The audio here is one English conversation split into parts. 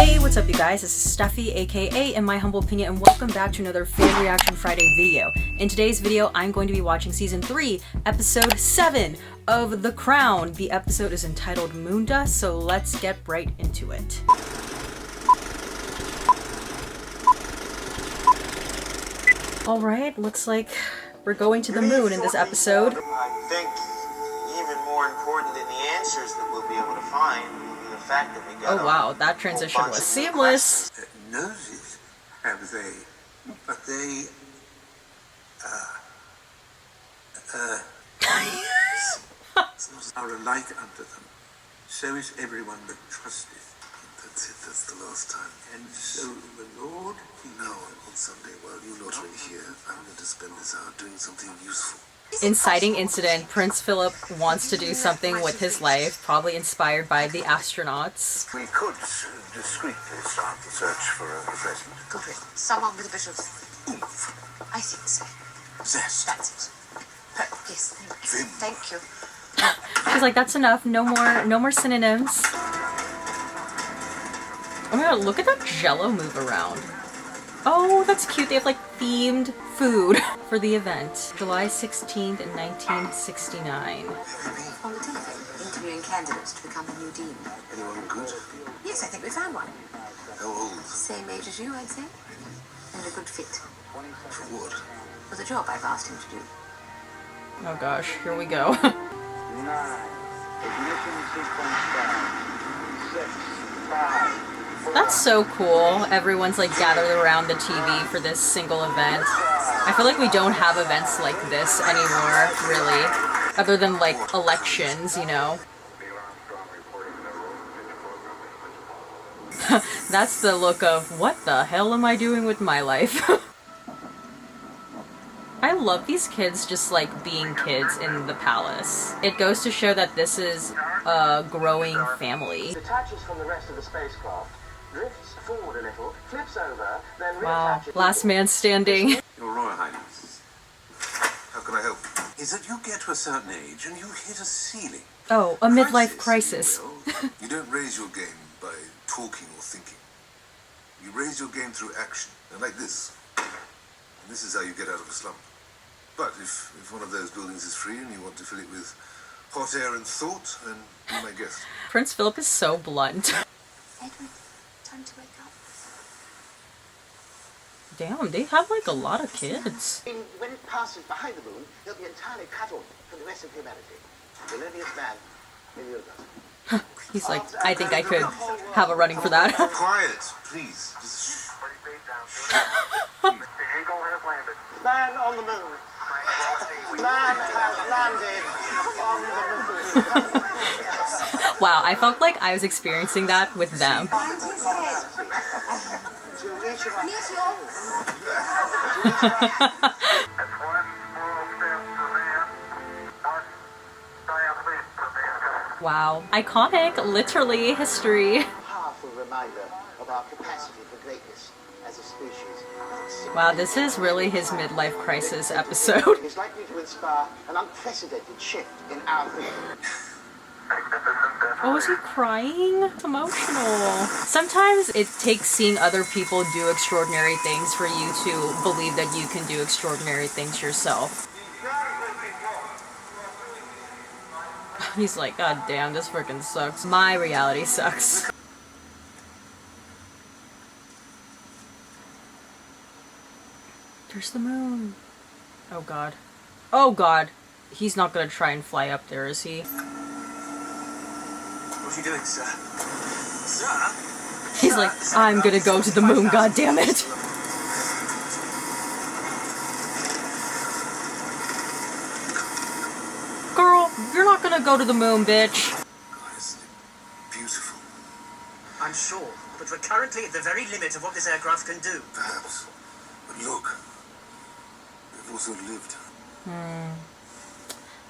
Hey, what's up you guys? This is Steffi, aka In My Humble Opinion, and welcome back to another Fan Reaction Friday video. In today's video, I'm going to be watching Season 3, Episode 7 of The Crown. The episode is entitled Moondust, so let's get right into it. Alright, looks like we're going to the moon in this episode. I think even more important than the answers that we'll be able to find will be the fact that we got Oh wow, that transition was seamless. Noses have they, but they, are alike unto them. So is everyone that trusteth. That's it, that's the last time. And so the Lord, now on Sunday, while you're not really here, I'm going to spend this hour doing something useful. Inciting incident. Prince Philip wants to do something with his life, probably inspired by the astronauts. We could discreetly start the search for a replacement. Good. Someone with a bit of Oomph. I think so. Zest. That's it. Yes, Vim. thank you. She's like, that's enough. No more synonyms. Oh my god, look at that Jello move around. Oh, that's cute. They have like themed food for the event. July 16th in 1969. On the telephone, interviewing candidates to become the new dean. Anyone good? Yes, I think we found one. How old? Same age as you, I'd say. And a good fit. For what? For the job I've asked him to do. Oh gosh, here we go. 9. Ignition sequence start. 6, 5. That's so cool. Everyone's like gathered around the TV for this single event. I feel like we don't have events like this anymore, really. Other than like elections, you know. That's the look of, what the hell am I doing with my life? I love these kids just like being kids in the palace. It goes to show that this is a growing family. Detaches from the rest of the spacecraft, drifts forward a little, flips over, then Wow, reattaches. last man standing. Your Royal Highness. How can I help? Is that you get to a certain age and you hit a ceiling. Oh, a midlife crisis. Well, you don't raise your game by talking or thinking. You raise your game through action. And like this. And this is how you get out of a slump. But if one of those buildings is free and you want to fill it with hot air and thought, then be my guest. Prince Philip is so blunt. Edward, time to wake up. Damn, they have like a lot of kids. When it passes behind the moon, it'll be entirely cut off from the rest of humanity. The loneliest man in the universe. He's like, I think I could have a running for that. Quiet, please. Just Man on the moon. Man has landed on the moon. Wow, I felt like I was experiencing that with them. Wow, iconic, literally history. Powerful reminder of our capacity for greatness as a species. Wow, this is really his midlife crisis episode. It's likely to inspire an unprecedented shift in our thinking. Oh, is he crying? It's emotional. Sometimes it takes seeing other people do extraordinary things for you to believe that you can do extraordinary things yourself. He's like, God damn, this freaking sucks. My reality sucks. There's the moon. Oh god. Oh god. He's not gonna try and fly up there, is he? what are you doing, sir? Sir? He's like, I'm gonna go to the moon, god damn it. Girl, you're not gonna go to the moon, bitch. God, isn't it beautiful? I'm sure, but we're currently at the very limit of what this aircraft can do. Perhaps. But look. We've also lived.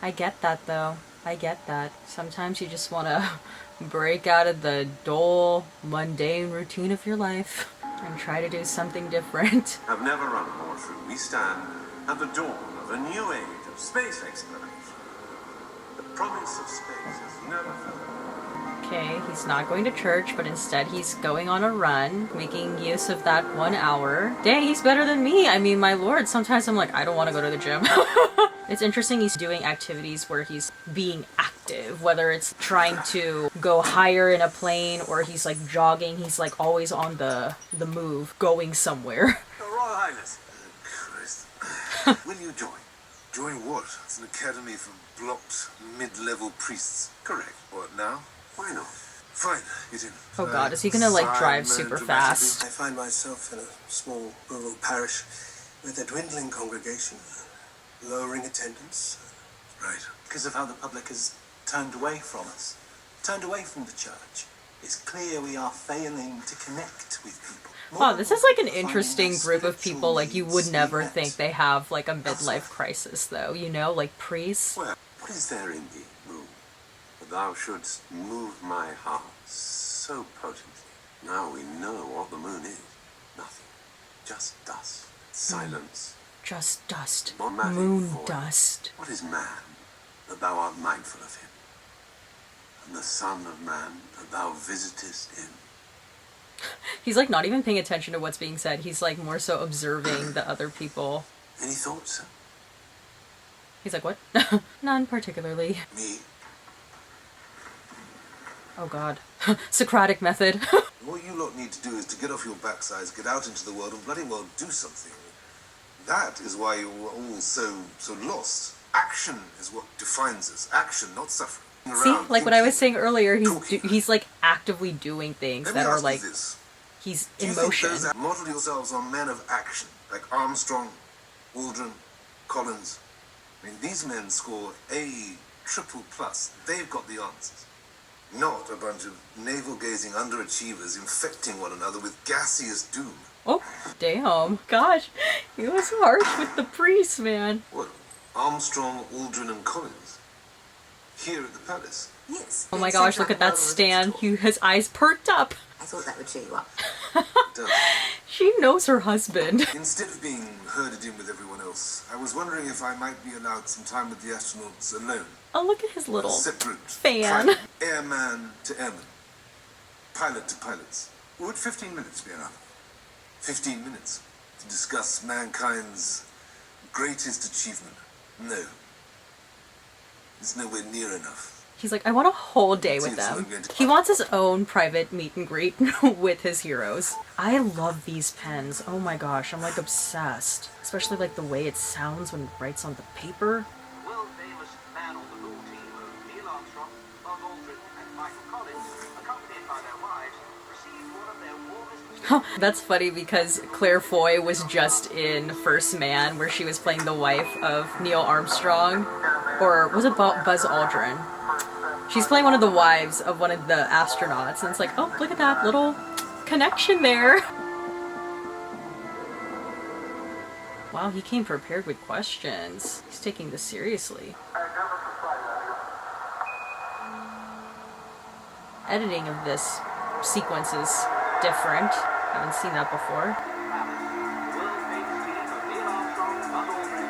I get that though. I get that. Sometimes you just wanna break out of the dull, mundane routine of your life and try to do something different. I've never run more through. We stand at the dawn of a new age of space exploration. The promise of space has never felt. Okay, he's not going to church, but instead he's going on a run, making use of that 1 hour. Dang, he's better than me. I mean, my lord, sometimes I'm like, I don't want to go to the gym. It's interesting he's doing activities where he's being active, whether it's trying to go higher in a plane or he's like jogging. He's like always on the move, going somewhere. Your Royal Highness. Christ. Will you join? Join what? It's an academy for blocked mid-level priests. Correct. What, now? Why not? Fine, get in. Oh god, is he gonna like drive super fast? I find myself in a small rural parish with a dwindling congregation, lowering attendance. Right. Because of how the public has turned away from us, turned away from the church. It's clear we are failing to connect with people. Wow, this is like an interesting group of people. Like, you would never think they have like a midlife crisis, though, you know, like priests. Well, what is there in thee, Moon, that thou shouldst move my heart so potently? Now we know what the moon is. Nothing. Just dust. Silence. Just dust. Monmatic Moon void. dust. What is man, that thou art mindful of him? And the Son of Man, that thou visitest him? He's like not even paying attention to what's being said. He's like more so observing the other people. Any thoughts, sir? He's like, what? None particularly. Me? Oh god. Socratic method. What you lot need to do is to get off your backsides, get out into the world, and bloody well do something. That is why you're all so lost. Action is what defines us. Action, not suffering. See, like what I was saying earlier, talking. he's like actively doing things Let me that are ask you like, this. he's Do in you think motion. those that model yourselves on men of action, like Armstrong, Waldron, Collins? I mean, these men score A triple plus. They've got the answers. Not a bunch of navel-gazing underachievers infecting one another with gaseous doom. Oh, damn. Gosh, he was harsh with the priest, man. What? Armstrong, Waldron, and Collins? Here at the palace? Yes. Oh my gosh, look at that Stan. His eyes perked up. I thought that would cheer you up. Done. She knows her husband. Instead of being herded in with everyone else, I was wondering if I might be allowed some time with the astronauts alone. Oh, look at his little Separate. fan. Private. Airman to airman. Pilot to pilots. Would 15 minutes be enough? 15 minutes to discuss mankind's greatest achievement. No. It's nowhere near enough. He's like, I want a whole day with them. He wants his own private meet and greet with his heroes. I love these pens. Oh my gosh, I'm like obsessed. Especially like the way it sounds when it writes on the paper. The world-famous man on the moon team of Neil Armstrong, Buzz Aldrin, and Michael Collins, accompanied by their wives, received one of their warmest... That's funny because Claire Foy was just in First Man where she was playing the wife of Neil Armstrong. Or was it Buzz Aldrin? She's playing one of the wives of one of the astronauts, and it's like, oh, look at that little connection there. Wow, he came prepared with questions. He's taking this seriously. Editing of this sequence is different. Haven't seen that before.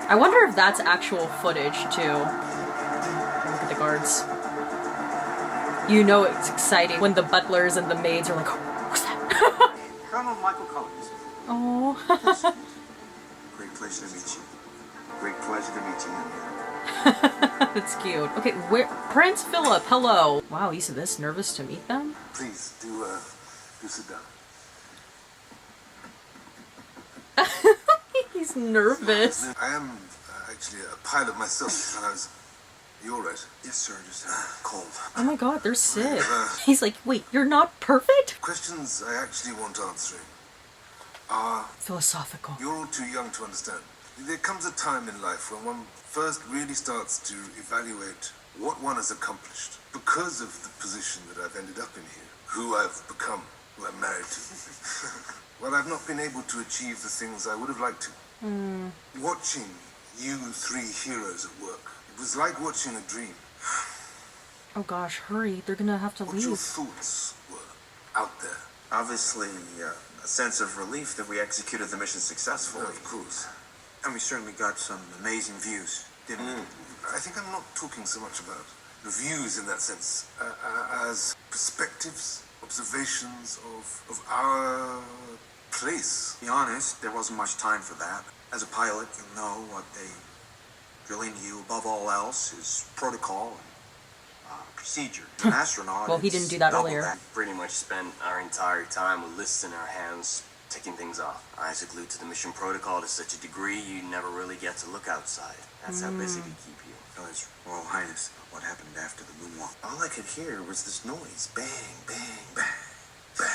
I wonder if that's actual footage too. Look at the guards. You know it's exciting when the butlers and the maids are like, oh, what's that? Colonel Michael Collins. Oh. Great pleasure to meet you. Great pleasure to meet you. That's cute. Okay, where Prince Philip, hello. Wow, he's this nervous to meet them? Please, do sit down. He's nervous. I am actually a pilot myself, and I was... You all right? Yes, sir. Just cold. Oh my god, they're sick. He's like, wait, you're not perfect? Questions I actually want answering are... Philosophical. You're all too young to understand. There comes a time in life when one first really starts to evaluate what one has accomplished because of the position that I've ended up in here, who I've become, who I'm married to. Well, I've not been able to achieve the things I would have liked to. Watching you three heroes at work, it was like watching a dream. Oh gosh, hurry. They're gonna have to What your leave. thoughts were out there. Obviously, a sense of relief that we executed the mission successfully. Of course. And we certainly got some amazing views, didn't we? I think I'm not talking so much about views in that sense as perspectives, observations of our place. To be honest, there wasn't much time for that. As a pilot, you'll know what they drill into you above all else is protocol and procedure. As an astronaut, Well, he didn't do that double earlier. that. Pretty much spent our entire time with lists in our hands, ticking things off. Eyes are glued to the mission protocol to such a degree you never really get to look outside. That's how busy we keep you. Tell His Royal Highness what happened after the moonwalk. All I could hear was this noise. Bang, bang, bang, bang.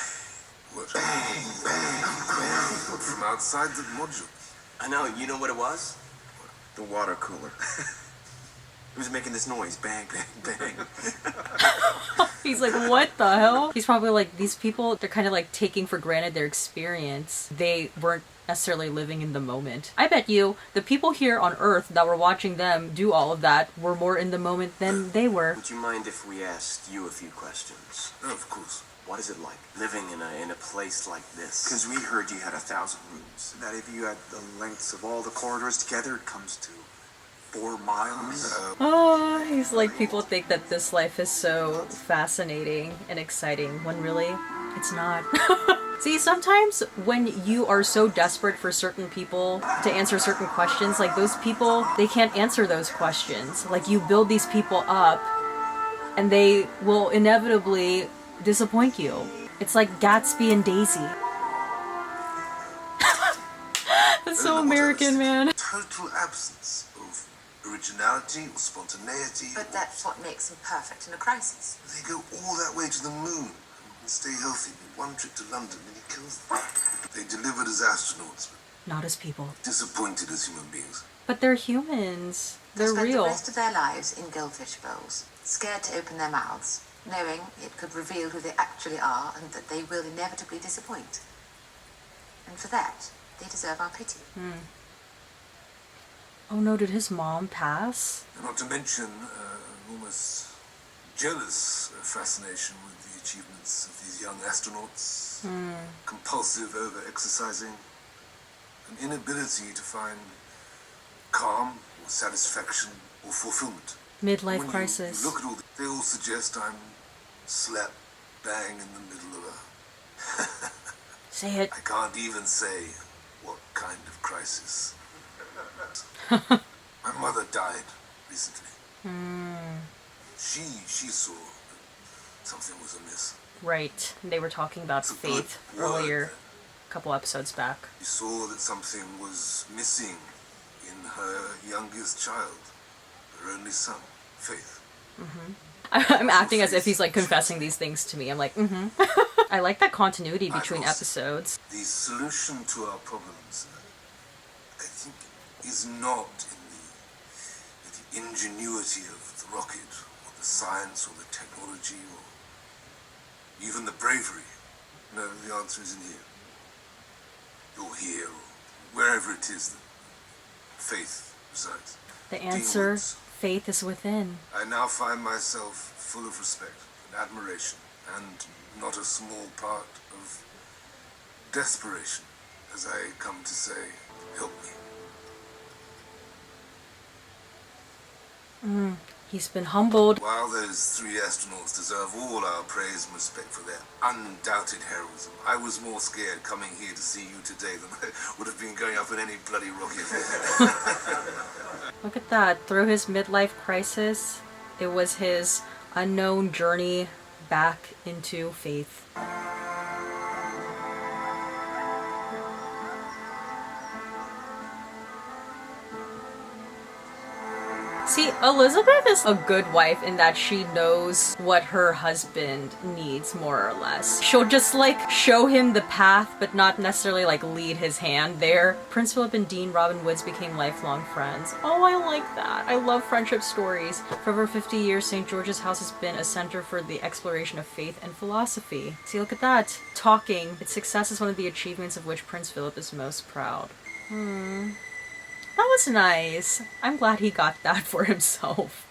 What? Bang, bang, bang. From outside the module. I know, you know what it was? The water cooler. It was making this noise. Bang, bang, bang. He's like, what the hell? He's probably like, these people, they're kind of like taking for granted their experience. They weren't necessarily living in the moment. I bet you the people here on Earth that were watching them do all of that were more in the moment than they were. Would you mind if we asked you a few questions? Oh, of course. What is it like living in a place like this? Because we heard you had 1,000 rooms. That if you had the lengths of all the corridors together, it comes to 4 miles. Oh, he's like, people think that this life is so fascinating and exciting when really it's not. See, sometimes when you are so desperate for certain people to answer certain questions, like those people, they can't answer those questions. Like you build these people up and they will inevitably disappoint you. It's like Gatsby and Daisy. That's so American, man. Total absence of originality or spontaneity. But that's what makes them perfect in a crisis. They go all that way to the moon and stay healthy. One trip to London and he kills them. They delivered as astronauts, but Not as people. disappointed as human beings. But they're humans. They They're spend real. the rest of their lives in goldfish bowls, scared to open their mouths, knowing it could reveal who they actually are and that they will inevitably disappoint. And for that, they deserve our pity. Oh no, did his mom pass? And not to mention almost jealous fascination with the achievements of these young astronauts, compulsive over-exercising, an inability to find calm or satisfaction or fulfillment. Midlife When crisis. You look at all they all suggest I'm slap bang in the middle of Say it. I can't even say what kind of crisis. My mother died recently. She saw that something was amiss. Right. They were talking about It's a faith good word earlier, there. a couple episodes back. She saw that something was missing in her youngest child, her only son, Faith. I'm acting as if he's like confessing these things to me. I'm like, I like that continuity between episodes. The solution to our problems, I think, is not in the ingenuity of the rocket, or the science, or the technology, or even the bravery. No, the answer is in here. Or here, or wherever it is that faith resides. The answer, Inwards. faith is within. I now find myself full of respect and admiration, and not a small part of desperation, as I come to say, help me. He's been humbled. While those 3 astronauts deserve all our praise and respect for their undoubted heroism, I was more scared coming here to see you today than I would have been going up in any bloody rocket. Look at that. Through his midlife crisis, it was his unknown journey back into faith. See, Elizabeth is a good wife in that she knows what her husband needs, more or less. She'll just like show him the path, but not necessarily like lead his hand there. Prince Philip and Dean Robin Woods became lifelong friends. Oh, I like that. I love friendship stories. For over 50 years, St. George's House has been a center for the exploration of faith and philosophy. See, look at that. Talking. Its success is one of the achievements of which Prince Philip is most proud. That was nice. I'm glad he got that for himself.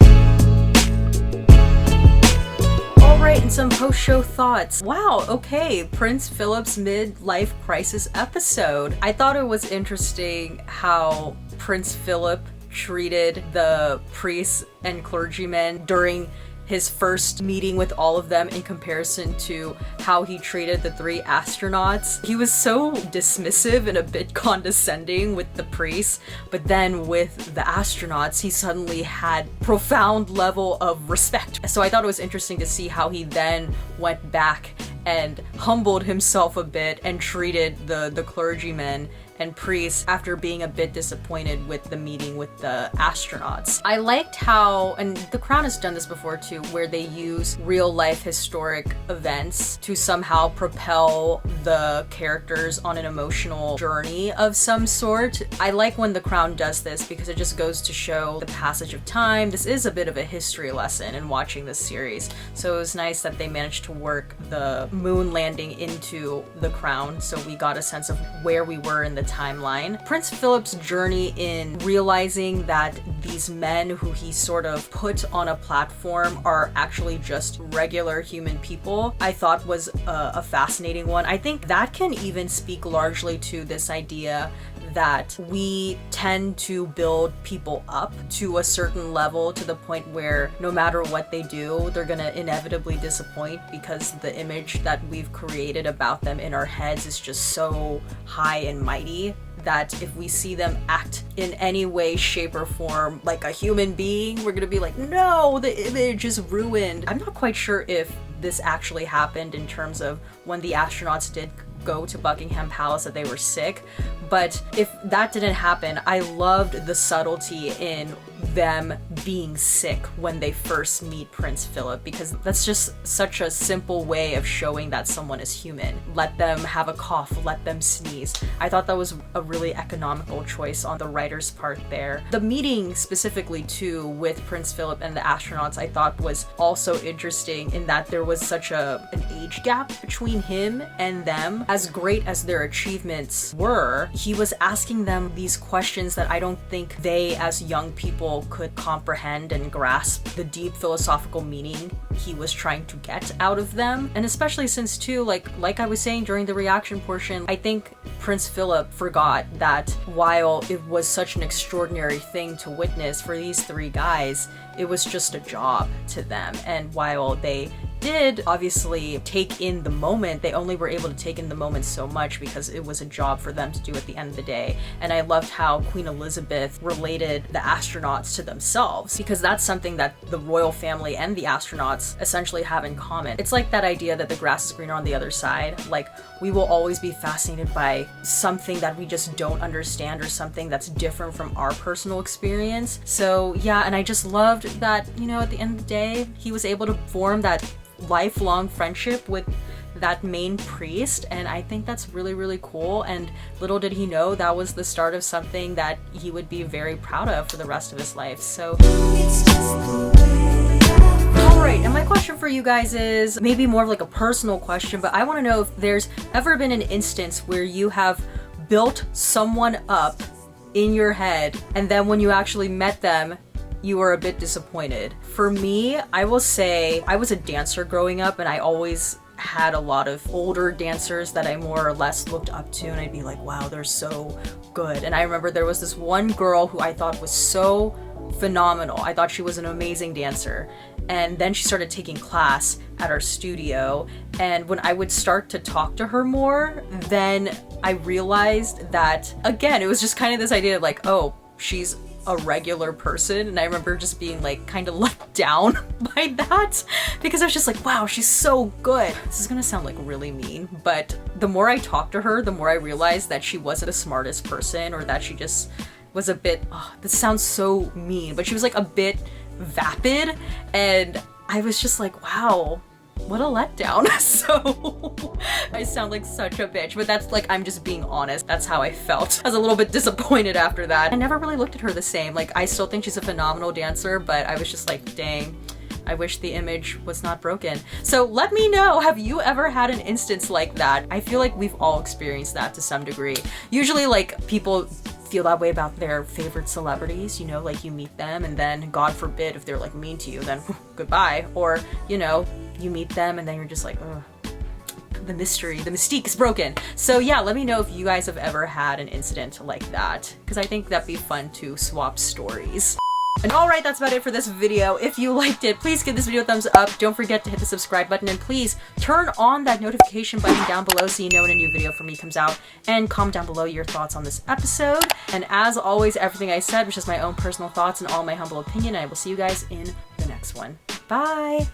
Alright, and some post-show thoughts. Wow, okay, Prince Philip's midlife crisis episode. I thought it was interesting how Prince Philip treated the priests and clergymen during his first meeting with all of them in comparison to how he treated the 3 astronauts. He was so dismissive and a bit condescending with the priests, but then with the astronauts, he suddenly had profound level of respect. So I thought it was interesting to see how he then went back and humbled himself a bit and treated the clergymen and priests after being a bit disappointed with the meeting with the astronauts. I liked how, and The Crown has done this before too, where they use real life historic events to somehow propel the characters on an emotional journey of some sort. I like when The Crown does this because it just goes to show the passage of time. This is a bit of a history lesson in watching this series, so it was nice that they managed to work the moon landing into The Crown, so we got a sense of where we were in the timeline. Prince Philip's journey in realizing that these men who he sort of put on a platform are actually just regular human people, I thought was a fascinating one. I think that can even speak largely to this idea that we tend to build people up to a certain level, to the point where no matter what they do, they're gonna inevitably disappoint because the image that we've created about them in our heads is just so high and mighty that if we see them act in any way, shape, or form like a human being, we're gonna be like, no, the image is ruined. I'm not quite sure if this actually happened in terms of when the astronauts did go to Buckingham Palace, that they were sick, but if that didn't happen, I loved the subtlety in them being sick when they first meet Prince Philip, because that's just such a simple way of showing that someone is human. Let them have a cough, let them sneeze. I thought that was a really economical choice on the writer's part there. The meeting specifically too with Prince Philip and the astronauts I thought was also interesting in that there was such an age gap between him and them. As great as their achievements were, he was asking them these questions that I don't think they as young people could comprehend and grasp the deep philosophical meaning he was trying to get out of them. And especially since too, like I was saying during the reaction portion, I think Prince Philip forgot that while it was such an extraordinary thing to witness for these 3 guys, it was just a job to them. And while they did obviously take in the moment, they only were able to take in the moment so much because it was a job for them to do at the end of the day. And I loved how Queen Elizabeth related the astronauts to themselves, because that's something that the royal family and the astronauts essentially have in common. It's like that idea that the grass is greener on the other side. Like, we will always be fascinated by something that we just don't understand, or something that's different from our personal experience. So yeah, and I just loved that, you know, at the end of the day, he was able to form that lifelong friendship with that main priest, and I think that's really, really cool. And little did he know that was the start of something that he would be very proud of for the rest of his life. So alright, and my question for you guys is maybe more of like a personal question, but I want to know if there's ever been an instance where you have built someone up in your head and then when you actually met them you were a bit disappointed. For me, I will say I was a dancer growing up, and I always had a lot of older dancers that I more or less looked up to, and I'd be like, wow, they're so good. And I remember there was this one girl who I thought was so phenomenal. I thought she was an amazing dancer. And then she started taking class at our studio, and when I would start to talk to her more, then I realized that, again, it was just kind of this idea of like, oh, she's a regular person. And I remember just being like kind of let down by that, because I was just like, wow, she's so good. This is gonna sound like really mean, but the more I talked to her, the more I realized that she wasn't the smartest person, or that she just was a bit, oh, this sounds so mean, but she was like a bit vapid, and I was just like, wow, what a letdown. So I sound like such a bitch, but that's like, I'm just being honest. That's how I felt. I was a little bit disappointed after that. I never really looked at her the same. Like, I still think she's a phenomenal dancer, but I was just like, dang, I wish the image was not broken. So let me know, have you ever had an instance like that? I feel like we've all experienced that to some degree. Usually like people feel that way about their favorite celebrities, you know, like you meet them and then God forbid if they're like mean to you, then goodbye. Or, you know, you meet them and then you're just like, ugh, the mystique is broken. So yeah, let me know if you guys have ever had an incident like that, because I think that'd be fun to swap stories. And alright, that's about it for this video. If you liked it, please give this video a thumbs up. Don't forget to hit the subscribe button, and please turn on that notification button down below so you know when a new video from me comes out. And comment down below your thoughts on this episode. And as always, everything I said was just my own personal thoughts and all my humble opinion. I will see you guys in the next one. Bye!